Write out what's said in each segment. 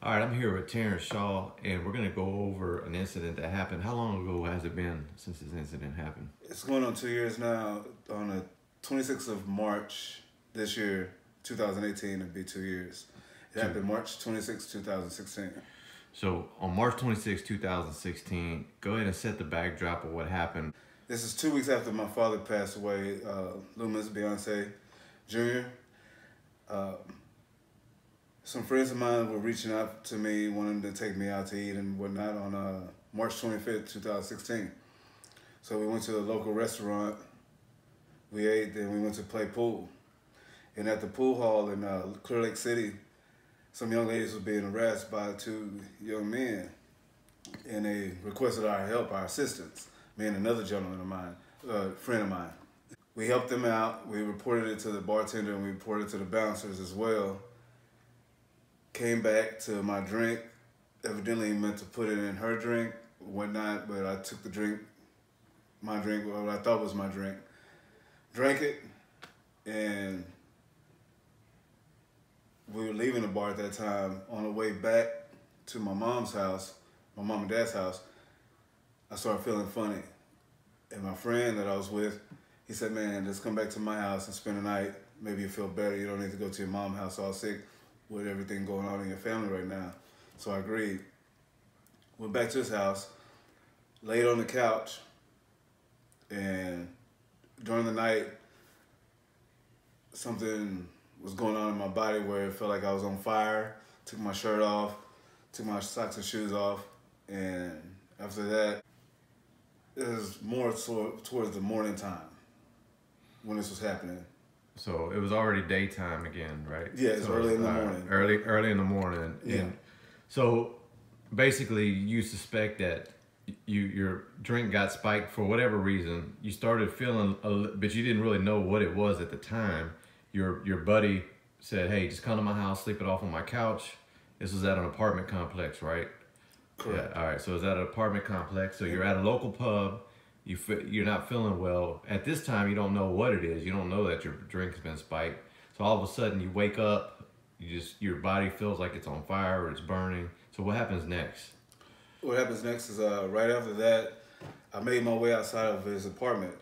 All right, I'm here with Terrance Shaw, and we're going to go over an incident that happened. How long ago has it been since this incident happened? It's going on 2 years now. On the 26th of March this year, 2018, it'll be 2 years. It happened March 26, 2016. So on March 26, 2016, go ahead and set the backdrop of what happened. This is 2 weeks after my father passed away, Loomis Beyonce Jr. Some friends of mine were reaching out to me, wanting to take me out to eat and whatnot on March 25th, 2016. So we went to a local restaurant, we ate, then we went to play pool. And at the pool hall in Clear Lake City, some young ladies were being harassed by two young men. And they requested our help, our assistance, me and another gentleman of mine, friend of mine. We helped them out, we reported it to the bartender and we reported it to the bouncers as well. Came back to my drink, evidently meant to put it in her drink, whatnot, but I took the drink, my drink, what I thought was my drink, drank it, and we were leaving the bar at that time. On the way back to my mom's house, my mom and dad's house, I started feeling funny. And my friend that I was with, he said, man, just come back to my house and spend the night. Maybe you feel better. You don't need to go to your mom's house all sick with everything going on in your family right now. So I agreed. Went back to his house, laid on the couch, and during the night, something was going on in my body where it felt like I was on fire. Took my shirt off, took my socks and shoes off, and after that, it was more towards the morning time when this was happening. So it was already daytime again, right? Yeah, it's so early in the morning. Early in the morning. Yeah. And so basically you suspect that your drink got spiked for whatever reason. You started feeling, but you didn't really know what it was at the time. Your buddy said, hey, just come to my house, sleep it off on my couch. This was at an apartment complex, right? Correct. Yeah, all right, so it's at an apartment complex. So you're at a local pub. You're not feeling well. At this time, you don't know what it is. You don't know that your drink's been spiked. So all of a sudden, you wake up. Your body feels like it's on fire or it's burning. So what happens next? What happens next is right after that, I made my way outside of his apartment,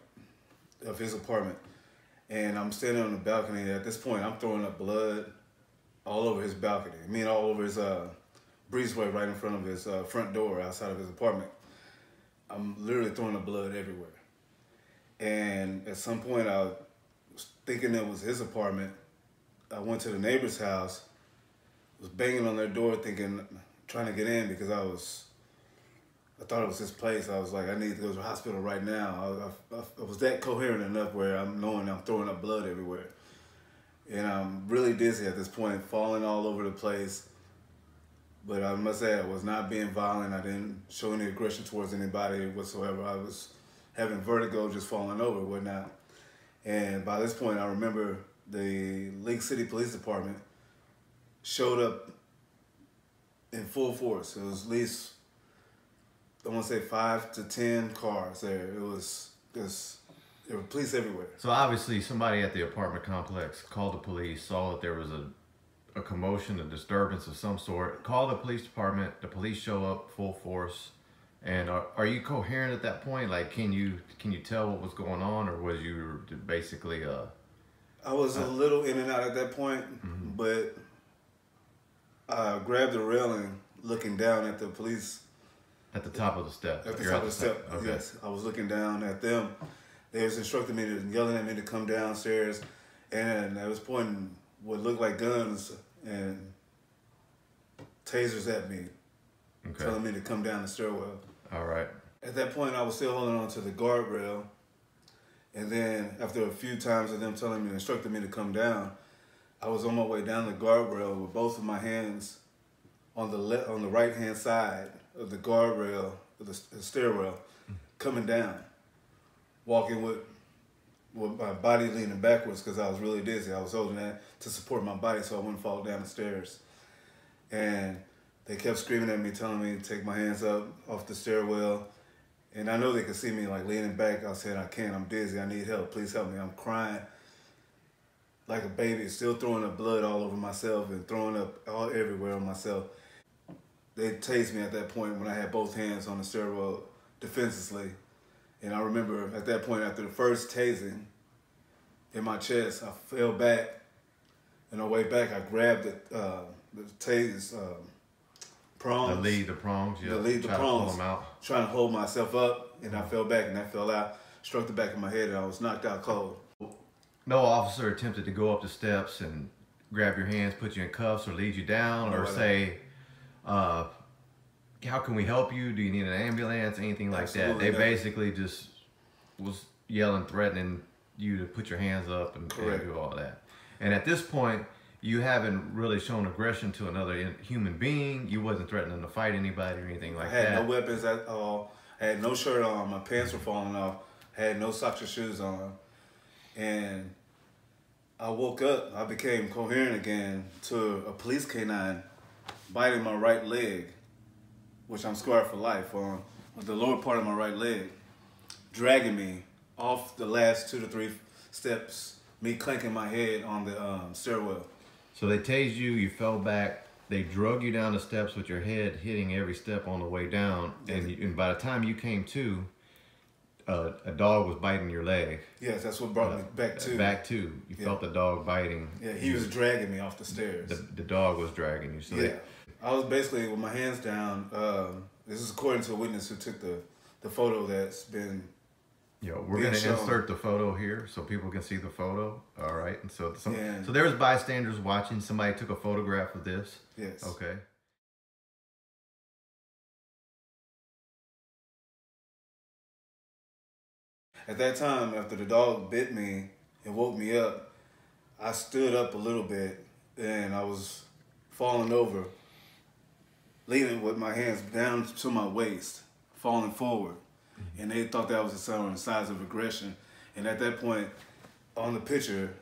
and I'm standing on the balcony. At this point, I'm throwing up blood all over his balcony. I mean, all over his breezeway right in front of his front door outside of his apartment. I'm literally throwing up blood everywhere. And at some point, I was thinking it was his apartment. I went to the neighbor's house, was banging on their door trying to get in because I thought it was his place. I was like, I need to go to the hospital right now. I was that coherent enough where I'm knowing I'm throwing up blood everywhere. And I'm really dizzy at this point, falling all over the place. But I must say, I was not being violent. I didn't show any aggression towards anybody whatsoever. I was having vertigo, just falling over and whatnot. And by this point, I remember the Lake City Police Department showed up in full force. It was at least, I want to say 5 to 10 cars there. It was just, there were police everywhere. So obviously somebody at the apartment complex called the police, saw that there was a commotion, a disturbance of some sort, called the police department. The police show up full force. And are you coherent at that point? Like, can you tell what was going on, or was you basically I was a little in and out at that point, but I grabbed the railing, looking down at the police. At the top of the step. At the top of the step, okay. Yes. I was looking down at them. They was instructing me, yelling at me to come downstairs, and I was pointing what looked like guns and tasers at me, telling me to come down the stairwell. All right. At that point, I was still holding on to the guardrail, and then after a few times of them telling me, instructing me to come down, I was on my way down the guardrail with both of my hands on the right-hand side of the guardrail, of the stairwell, coming down, walking with my body leaning backwards because I was really dizzy. I was holding that to support my body so I wouldn't fall down the stairs. And they kept screaming at me, telling me to take my hands up off the stairwell. And I know they could see me like leaning back. I said, I can't, I'm dizzy, I need help, please help me. I'm crying like a baby, still throwing up blood all over myself and throwing up all everywhere on myself. they tased me at that point when I had both hands on the stairwell defensively. And I remember at that point, after the first tasing in my chest, I fell back. And on the way back, I grabbed the tase prongs. The prongs, yeah. The lead, the Try prongs. to pull them out. Trying to hold myself up, and I fell back, and I fell out. Struck the back of my head, and I was knocked out cold. No officer attempted to go up the steps and grab your hands, put you in cuffs, or lead you down, or say, how can we help you? Do you need an ambulance? Anything like that. They basically just was yelling, threatening you to put your hands up and do all that. And at this point, you haven't really shown aggression to another human being. You wasn't threatening to fight anybody or anything like that. I had no weapons at all. I had no shirt on. My pants were falling off. I had no socks or shoes on. And I woke up. I became coherent again to a police canine biting my right leg, which I'm scarred for life on the lower part of my right leg, dragging me off the last 2 to 3 steps, me clanking my head on the stairwell. So they tased you, you fell back, they drug you down the steps with your head hitting every step on the way down, and by the time you came to, a dog was biting your leg. Yes, that's what brought me back to. Back to. You felt the dog biting. Yeah, he was dragging me off the stairs. The dog was dragging you. So I was basically with my hands down. This is according to a witness who took the photo that's been. We're going to insert the photo here so people can see the photo. All right. And so there was bystanders watching. Somebody took a photograph of this. Yes. Okay. At that time, after the dog bit me and woke me up, I stood up a little bit and I was falling over, leaning with my hands down to my waist, falling forward. And they thought that was a sign of aggression. And at that point, on the picture,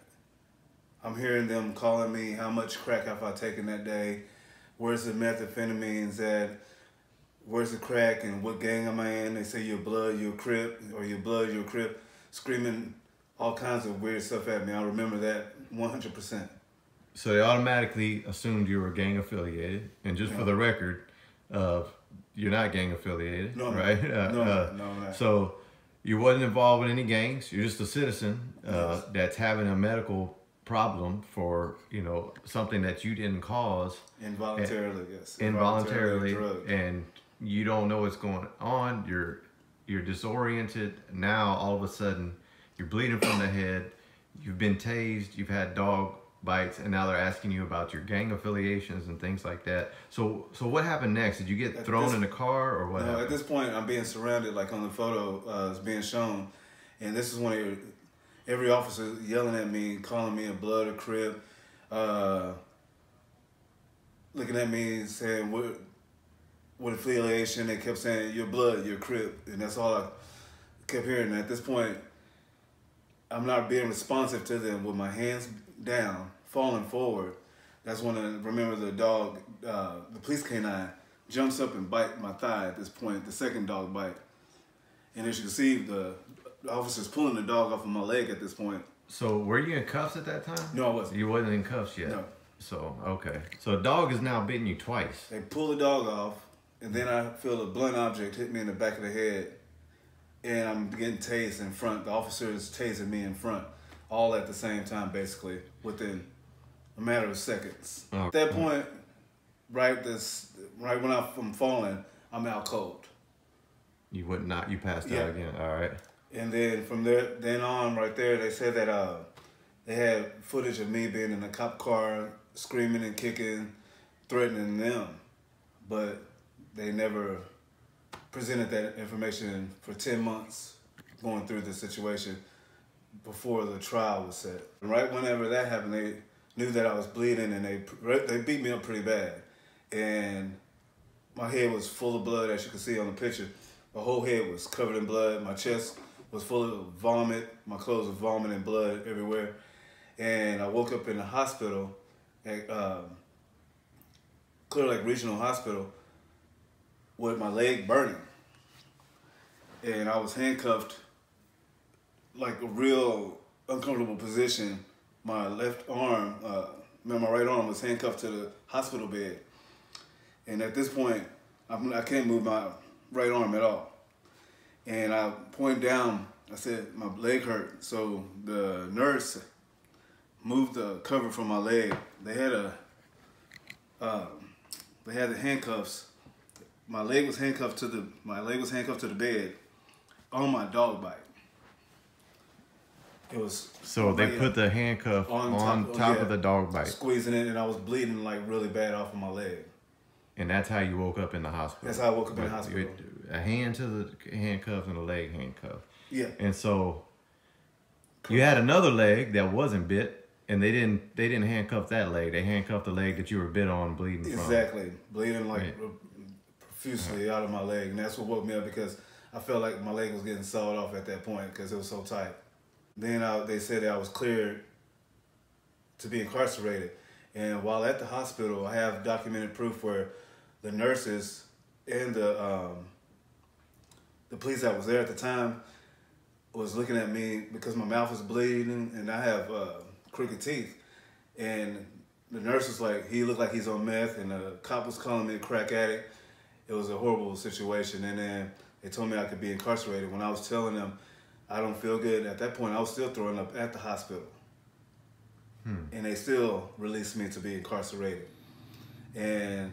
I'm hearing them calling me, how much crack have I taken that day? Where's the methamphetamines at? Where's the crack and what gang am I in? They say you're blood, you're a Crip, or you're blood, you're a Crip, screaming all kinds of weird stuff at me. I remember that 100%. So they automatically assumed you were gang affiliated. And just for the record, you're not gang affiliated, right? No, I'm not. So you wasn't involved in any gangs. You're just a citizen that's having a medical problem for, something that you didn't cause. Involuntarily, yes. Involuntarily, and you don't know what's going on. You're disoriented. Now, all of a sudden, you're bleeding from the head. You've been tased. You've had dog bites, and now they're asking you about your gang affiliations and things like that. So what happened next? Did you get thrown in the car, or what happened? At this point, I'm being surrounded, like on the photo is being shown, and this is when every officer yelling at me, calling me a blood or Crip, looking at me saying what affiliation. They kept saying you're blood, you're Crip, and that's all I kept hearing. And at this point, I'm not being responsive to them with my hands down, falling forward. That's when I remember the dog, the police canine, jumps up and bites my thigh at this point, the second dog bite. And as you can see, the officer's pulling the dog off of my leg at this point. So were you in cuffs at that time? No, I wasn't. You wasn't in cuffs yet? No. So, okay. So a dog is now bitten you twice. They pull the dog off, and then I feel a blunt object hit me in the back of the head, and I'm getting tased in front. The officer is tasing me in front, all at the same time, basically, within a matter of seconds. Oh. At that point, right when I'm falling, I'm out cold. You passed out again. All right. And then from then on, right there, they said that they had footage of me being in a cop car, screaming and kicking, threatening them, but they never presented that information for 10 months going through the situation before the trial was set. And right whenever that happened, they knew that I was bleeding, and they beat me up pretty bad. And my head was full of blood, as you can see on the picture. My whole head was covered in blood. My chest was full of vomit. My clothes were vomiting blood everywhere. And I woke up in the hospital at Clear Lake Regional Hospital with my leg burning. And I was handcuffed, like a real uncomfortable position. My left arm, my right arm was handcuffed to the hospital bed. And at this point, I can't move my right arm at all. And I pointed down. I said my leg hurt. So the nurse moved the cover from my leg. They had the handcuffs. My leg was handcuffed to the bed on my dog bite. It was So they put the handcuff on top of the dog bite. Squeezing it, and I was bleeding like really bad off of my leg. And that's how you woke up in the hospital. That's how I woke up in the hospital. A hand to the handcuff and a leg handcuff. Yeah. And so you had another leg that wasn't bit, and they didn't handcuff that leg. They handcuffed the leg that you were bit on, bleeding from. Exactly, bleeding like profusely out of my leg, and that's what woke me up because I felt like my leg was getting sawed off at that point because it was so tight. Then they said that I was cleared to be incarcerated. And while at the hospital, I have documented proof where the nurses and the police that was there at the time was looking at me because my mouth was bleeding and I have crooked teeth. And the nurse was like, he looked like he's on meth, and the cop was calling me a crack addict. It was a horrible situation. And then they told me I could be incarcerated. When I was telling them I don't feel good, at that point I was still throwing up at the hospital. And they still released me to be incarcerated. And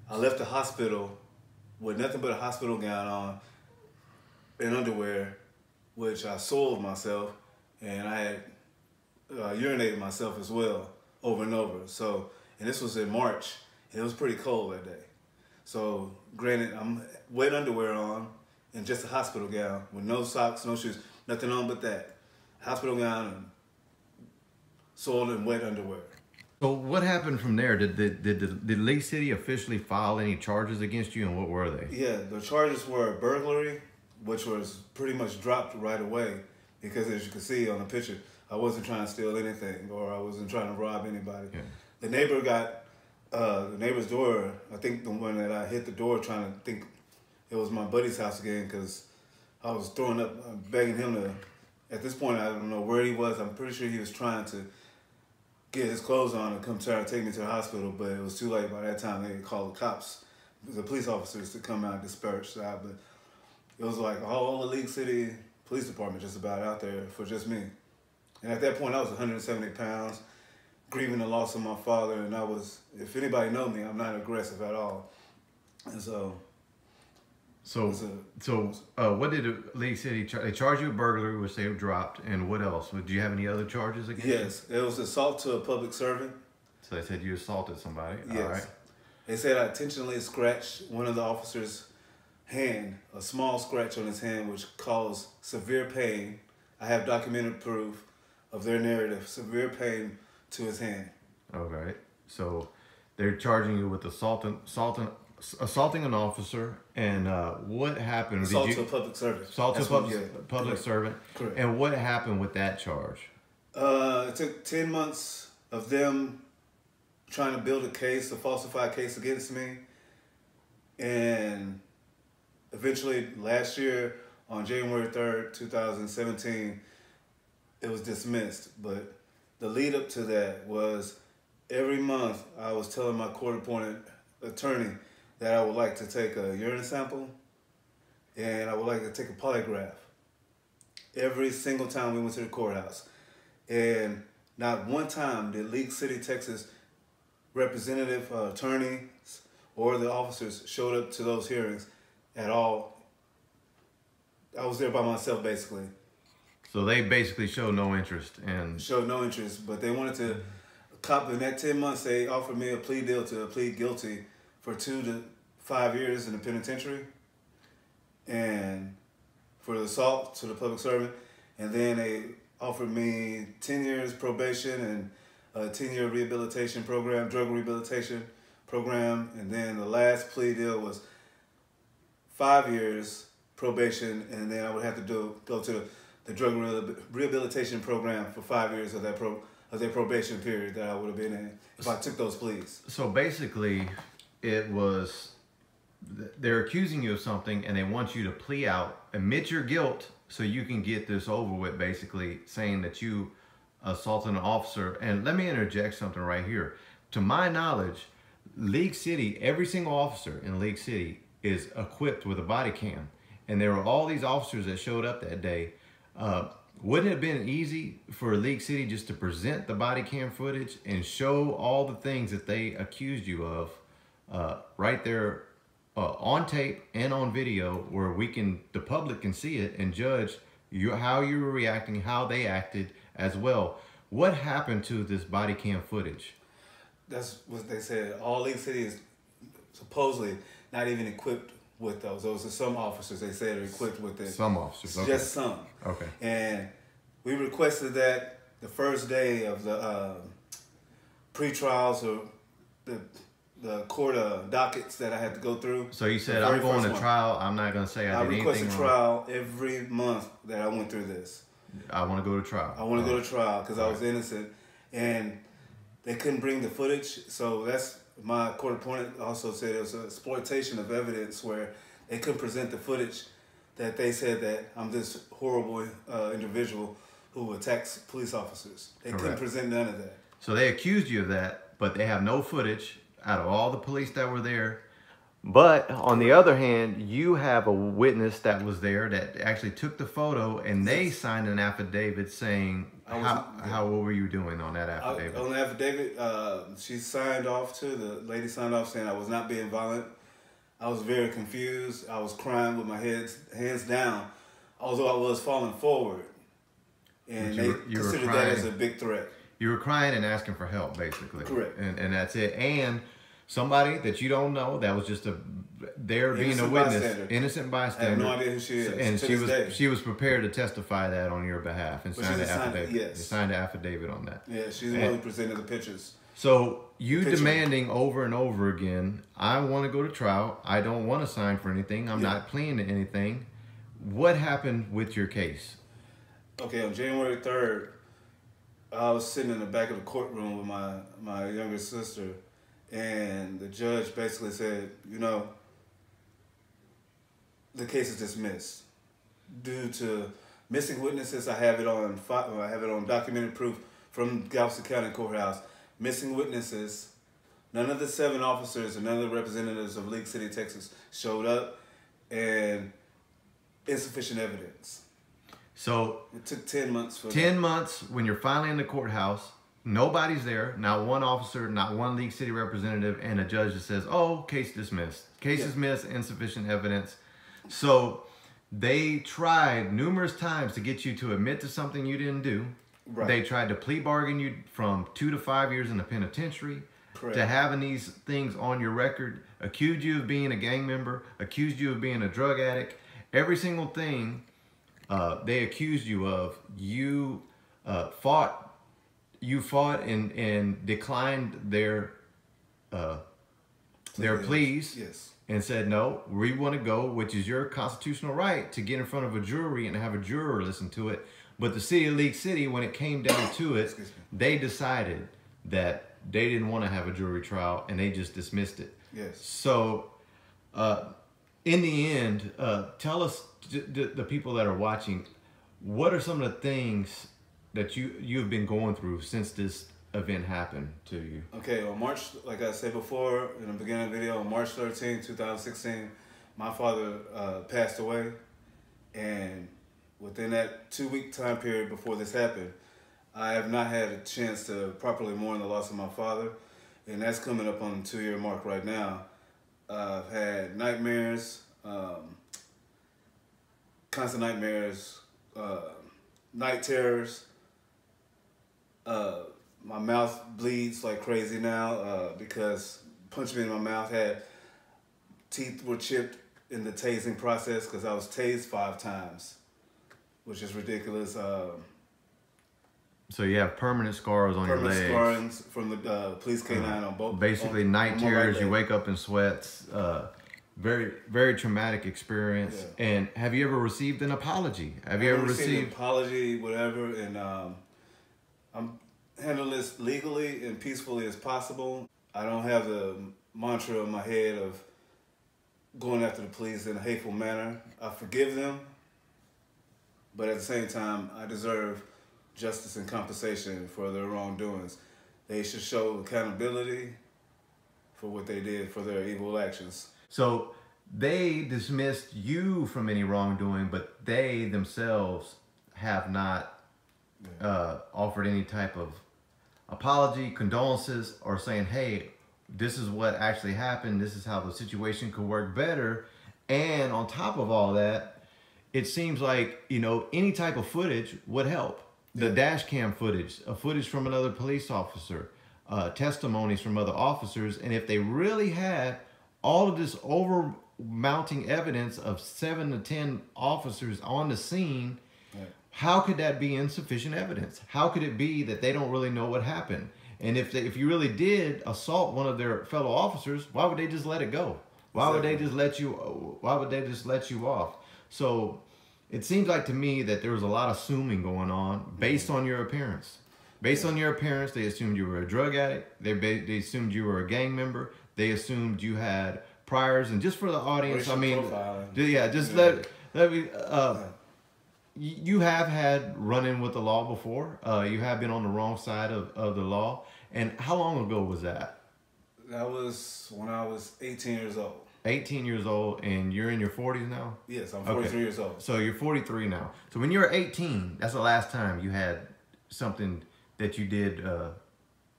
I left the hospital with nothing but a hospital gown on and underwear, which I soiled myself, and I had urinated myself as well over and over. So, and this was in March, and it was pretty cold that day. So, granted, I'm wet underwear on and just a hospital gown with no socks, no shoes, nothing on but that. Hospital gown and soiled and wet underwear. So what happened from there? Did Lake City officially file any charges against you, and what were they? Yeah, the charges were burglary, which was pretty much dropped right away because, as you can see on the picture, I wasn't trying to steal anything or I wasn't trying to rob anybody. Yeah. The neighbor got the neighbor's door. I think the one that I hit the door trying to think it was my buddy's house again because I was throwing up, begging him to. At this point, I don't know where he was. I'm pretty sure he was trying to get his clothes on and come try to take me to the hospital, but it was too late. By that time, they called the cops, the police officers, to come out and disperse that. But it was like all the League City Police Department just about out there for just me. And at that point, I was 170 pounds, grieving the loss of my father, and I was, if anybody knows me, I'm not aggressive at all. And what did the League City charge? They charged you with burglary, which they dropped, and what else? Do you have any other charges against you? Yes, it was assault to a public servant. So they said you assaulted somebody. Yes. All right. They said I intentionally scratched one of the officers' hand, a small scratch on his hand, which caused severe pain. I have documented proof of their narrative, severe pain to his hand. Okay, so they're charging you with assaulting an officer, and what happened? Assault to a public servant. Assault to a public servant. Correct. And what happened with that charge? It took 10 months of them trying to build a case, a falsified case against me, and eventually last year on January 3rd, 2017, it was dismissed. But the lead up to that was every month I was telling my court-appointed attorney that I would like to take a urine sample and I would like to take a polygraph every single time we went to the courthouse. And not one time did League City, Texas representative, attorneys, or the officers showed up to those hearings at all. I was there by myself, basically. So they basically showed no interest in... Showed no interest, but they wanted to... Cop in that 10 months, they offered me a plea deal to plead guilty for 2 to 5 years in the penitentiary, and for the assault to the public servant, and then they offered me 10 years probation and a 10-year rehabilitation program, drug rehabilitation program, and then the last plea deal was 5 years probation, and then I would have to go to the drug rehabilitation program for 5 years of their probation period that I would have been in if I took those pleas. So basically, it was, they're accusing you of something and they want you to plea out, admit your guilt so you can get this over with, basically saying that you assaulted an officer. And let me interject something right here. To my knowledge, League City, every single officer in League City is equipped with a body cam. And there were all these officers that showed up that day. Wouldn't it have been easy for League City just to present the body cam footage and show all the things that they accused you of right there on tape and on video, where the public can see it and judge how you were reacting, how they acted as well? What happened to this body cam footage? That's what they said. All League City is supposedly not even equipped with those. Those are some officers they said are equipped with it. Some officers, okay. Just some. Okay. And we requested that the first day of the pre-trials or the court dockets that I had to go through. So you said, I'm going to trial. I'm not going to say I did anything wrong. I requested trial every month that I went through this. I want to go to trial. I want to go to trial because I was innocent. And they couldn't bring the footage. So that's my court opponent also said it was an exploitation of evidence where they couldn't present the footage that they said that I'm this horrible individual who attacks police officers. They couldn't present none of that. So they accused you of that, but they have no footage out of all the police that were there. But on the other hand, you have a witness that was there that actually took the photo, and they signed an affidavit saying, what were you doing on that affidavit? On the affidavit, she signed off to, the lady signed off saying I was not being violent. I was very confused. I was crying with my hands down, although I was falling forward. And they considered that as a big threat. You were crying and asking for help, basically. Correct. And that's it. And somebody that you don't know, that was just being a witness, innocent bystander. I have no idea who she is. And she was prepared to testify that on your behalf and signed the affidavit. Yes. You signed the affidavit on that. Yeah, she's the one who presented the pictures. So you demanding over and over again, I want to go to trial. I don't want to sign for anything. I'm not pleading to anything. What happened with your case? Okay, on January 3rd, I was sitting in the back of the courtroom with my younger sister, and the judge basically said, you know, the case is dismissed due to missing witnesses. I have it on documented proof from Galveston County Courthouse. Missing witnesses. None of the 7 officers and none of the representatives of League City, Texas showed up, and insufficient evidence. So it took 10 months for 10 months when you're finally in the courthouse, nobody's there, not one officer, not one League City representative, and a judge that says, oh, case dismissed. Case dismissed, insufficient evidence. So they tried numerous times to get you to admit to something you didn't do. Right. They tried to plea bargain you from 2 to 5 years in the penitentiary. Correct. To having these things on your record, accused you of being a gang member, accused you of being a drug addict. Every single thing they accused you of, you fought and declined their pleas. Yes. And said, no, we want to go, which is your constitutional right to get in front of a jury and have a juror listen to it. But the city of League City, when it came down to it, they decided that they didn't want to have a jury trial, and they just dismissed it. Yes. So, in the end, tell us, the people that are watching, what are some of the things that you've been going through since this event happened to you? Okay, on March, like I said before in the beginning of the video, on March 13, 2016, my father passed away, and within that 2-week time period before this happened, I have not had a chance to properly mourn the loss of my father, and that's coming up on the 2-year mark right now. I've had nightmares, constant nightmares, night terrors. My mouth bleeds like crazy now because punched me in my mouth. Teeth were chipped in the tasing process because I was tased 5 times. Which is ridiculous. So you have permanent scars on your legs. Permanent scarring from the police canine on both. Basically, night terrors. You wake up in sweats. Very, very traumatic experience. Yeah. And have you ever received an apology? Have you ever received an apology, whatever? And I'm handling this legally and peacefully as possible. I don't have the mantra in my head of going after the police in a hateful manner. I forgive them. But at the same time, I deserve justice and compensation for their wrongdoings. They should show accountability for what they did, for their evil actions. So they dismissed you from any wrongdoing, but they themselves have not offered any type of apology, condolences, or saying, hey, this is what actually happened. This is how the situation could work better. And on top of all that, it seems like, you know, any type of footage would help. The dash cam footage, footage from another police officer, testimonies from other officers. And if they really had all of this over-mounting evidence of 7 to 10 officers on the scene, how could that be insufficient evidence? How could it be that they don't really know what happened? And if you really did assault one of their fellow officers, why would they just let it go? Why would they just let you? Why would they just let you off? So it seems like to me that there was a lot of assuming going on based on your appearance. Based on your appearance, they assumed you were a drug addict. They assumed you were a gang member. They assumed you had priors. And just for the audience, Racial I mean, profiling. just let me. You have had run-in with the law before. You have been on the wrong side of the law. And how long ago was that? That was when I was 18 years old. 18 years old, and you're in your 40s now? Yes, I'm 43 years old. So you're 43 now. So when you were 18, that's the last time you had something that you did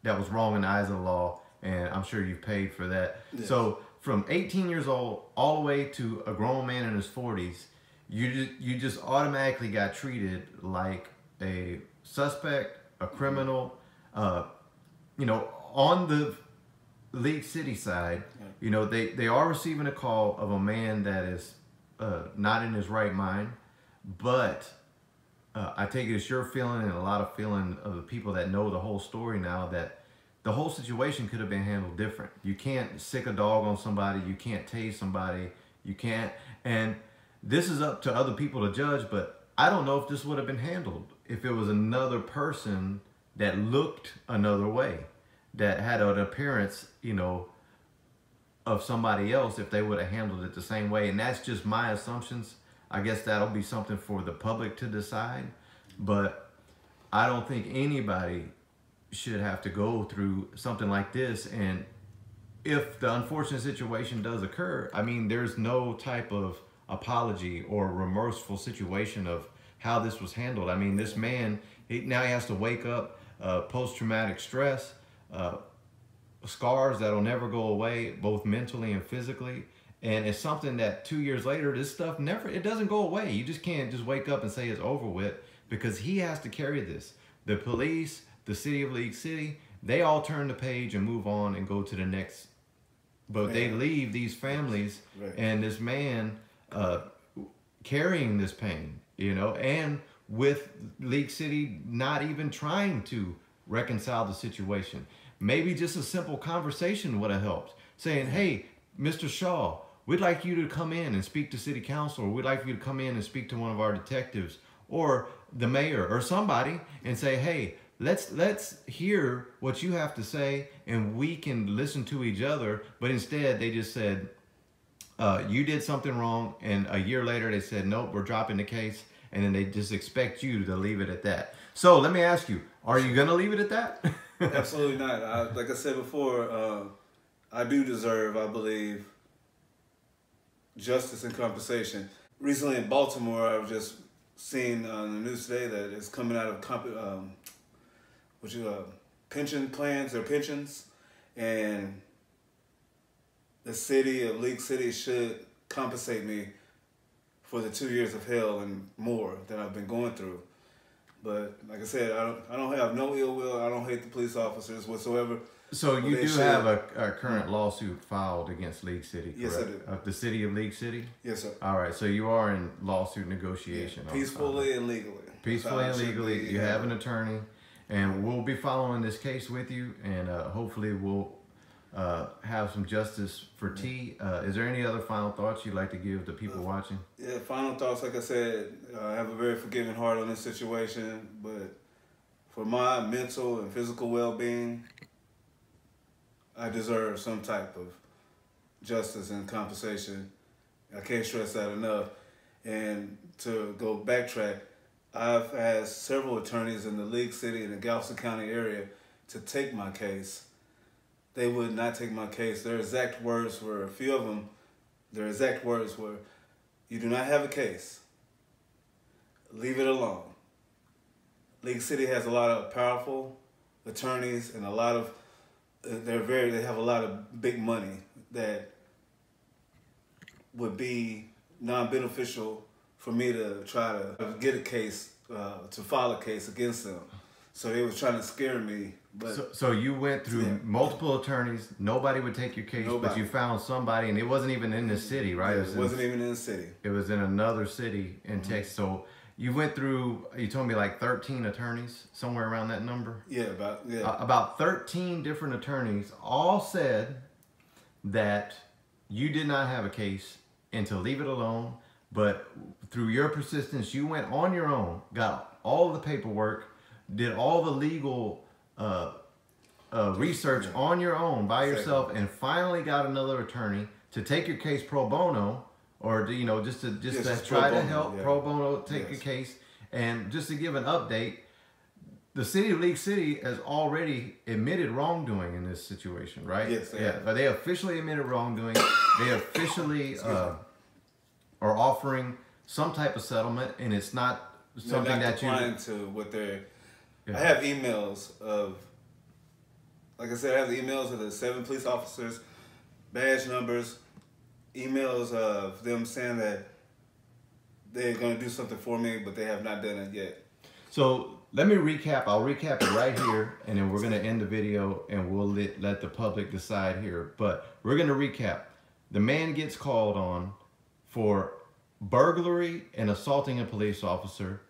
that was wrong in the eyes of the law, and I'm sure you've paid for that. Yes. So from 18 years old all the way to a grown man in his 40s, you just automatically got treated like a suspect, a criminal. You know, on the League City side, you know, they are receiving a call of a man that is not in his right mind, but I take it it's your feeling and a lot of feeling of the people that know the whole story now that the whole situation could have been handled different. You can't sick a dog on somebody, you can't tase somebody, you can't, and this is up to other people to judge, but I don't know if this would have been handled if it was another person that looked another way, that had an appearance, you know, of somebody else, if they would have handled it the same way. And that's just my assumptions. I guess that'll be something for the public to decide. But I don't think anybody should have to go through something like this. And if the unfortunate situation does occur, I mean, there's no type of apology or remorseful situation of how this was handled. I mean, this man, now he has to wake up, post-traumatic stress, scars that'll never go away, both mentally and physically. And it's something that 2 years later, this stuff it doesn't go away. You just can't just wake up and say it's over with, because he has to carry this. The police, the city of League City, they all turn the page and move on and go to the next. But they leave these families and this man carrying this pain, you know, and with League City not even trying to reconcile the situation. Maybe just a simple conversation would have helped. Saying, hey, Mr. Shaw, we'd like you to come in and speak to city council, or we'd like you to come in and speak to one of our detectives or the mayor or somebody and say, hey, let's hear what you have to say and we can listen to each other. But instead they just said, you did something wrong, and a year later they said, nope, we're dropping the case, and then they just expect you to leave it at that. So let me ask you, are you gonna leave it at that? Absolutely not. Like I said before, I do deserve, I believe, justice and compensation. Recently in Baltimore, I've just seen on the news today that it's coming out of pension plans or pensions, and the city of League City should compensate me for the 2 years of hell and more that I've been going through. But like I said, I don't have no ill will. I don't hate the police officers whatsoever. So you do have a current lawsuit filed against League City, correct? Yes, I do. The city of League City? Yes, sir. All right, so you are in lawsuit negotiation. Yeah, peacefully and legally. Peacefully and legally. You have an attorney, and we'll be following this case with you, and hopefully we'll have some justice for T. Is there any other final thoughts you'd like to give the people watching? Yeah, final thoughts. Like I said, I have a very forgiving heart on this situation, but for my mental and physical well-being, I deserve some type of justice and compensation. I can't stress that enough. And to go backtrack, I've asked several attorneys in the League City and the Galveston County area to take my case. they would not take my case. Their exact words were, a few of them, their exact words were, "You do not have a case. Leave it alone." League City has a lot of powerful attorneys and a lot of, they have a lot of big money that would be non-beneficial for me to try to get a case, to file a case against them. So they were trying to scare me. But so you went through multiple attorneys. Nobody would take your case, but you found somebody, and it wasn't even in the city, right? Yeah, it wasn't even in the city. It was in another city in Texas. So you went through, you told me like 13 attorneys, somewhere around that number? Yeah, about 13 different attorneys all said that you did not have a case and to leave it alone. But through your persistence, you went on your own, got all the paperwork, did all the legal research on your own by yourself, and finally got another attorney to take your case pro bono, or to, just to try to help pro bono take your case. And just to give an update, the city of League City has already admitted wrongdoing in this situation, right? Yes. But they officially admitted wrongdoing. They officially are offering some type of settlement, and it's not something that you to what they're. I have emails of, like I said, I have the emails of the 7 police officers, badge numbers, emails of them saying that they're going to do something for me, but they have not done it yet. So let me recap. I'll recap it right here, and then we're going to end the video, and we'll let the public decide here. But we're going to recap. The man gets called on for burglary and assaulting a police officer.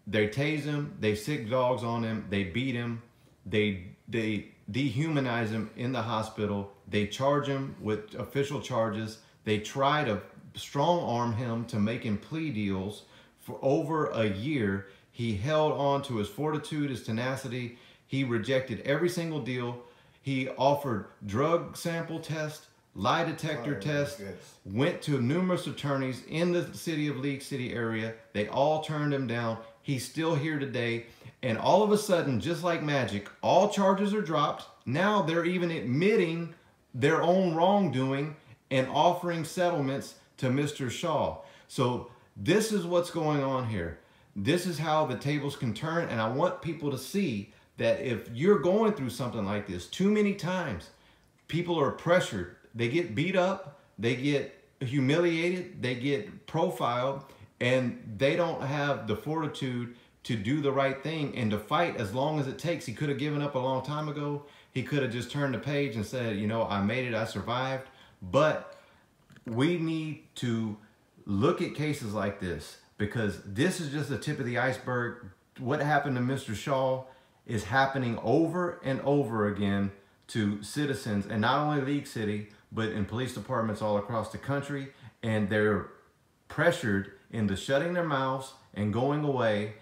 They tase him, they sick dogs on him, they beat him, they dehumanize him in the hospital, they charge him with official charges, they try to strong arm him to making plea deals for over a year. He held on to his fortitude, his tenacity. He rejected every single deal. He offered drug sample tests, lie detector tests, went to numerous attorneys in the city of League City area. They all turned him down. He's still here today. And all of a sudden, just like magic, all charges are dropped. Now they're even admitting their own wrongdoing and offering settlements to Mr. Shaw. So this is what's going on here. This is how the tables can turn. And I want people to see that if you're going through something like this too many times, people are pressured. They get beat up, they get humiliated, they get profiled, and they don't have the fortitude to do the right thing and to fight as long as it takes. He could have given up a long time ago. He could have just turned the page and said, I made it, I survived. But we need to look at cases like this, because this is just the tip of the iceberg. What happened to Mr. Shaw is happening over and over again to citizens, and not only League City, but in police departments all across the country. And they're pressured into shutting their mouths and going away.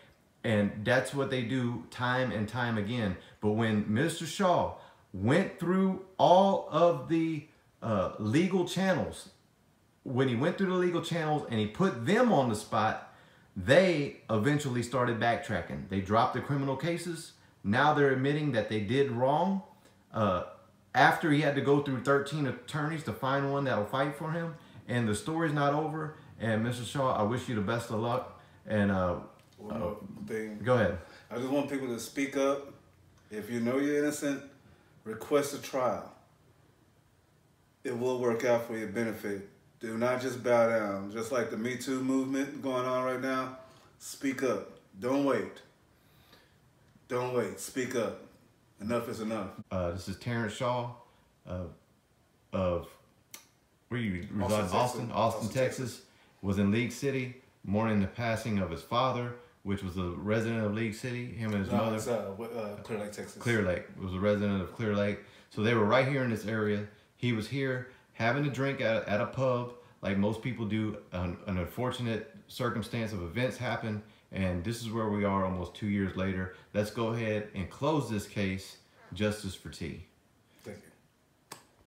And that's what they do time and time again. But when Mr. Shaw went through all of the legal channels, when he went through the legal channels and he put them on the spot, they eventually started backtracking. They dropped the criminal cases. Now they're admitting that they did wrong. After he had to go through 13 attorneys to find one that'll fight for him. And the story's not over. And Mr. Shaw, I wish you the best of luck. And one more thing. Go ahead. I just want people to speak up. If you know you're innocent, request a trial. It will work out for your benefit. Do not just bow down. Just like the Me Too movement going on right now, speak up. Don't wait. Don't wait. Speak up. Enough is enough. This is Terrance Shaw of where you reside? Austin, Texas. Was in League City, mourning the passing of his father, which was a resident of League City. Him and his mother. It's, Clear Lake, Texas. Clear Lake. Was a resident of Clear Lake. So they were right here in this area. He was here having a drink at a pub, like most people do. An unfortunate circumstance of events happened, and this is where we are almost 2 years later. Let's go ahead and close this case. Justice for T.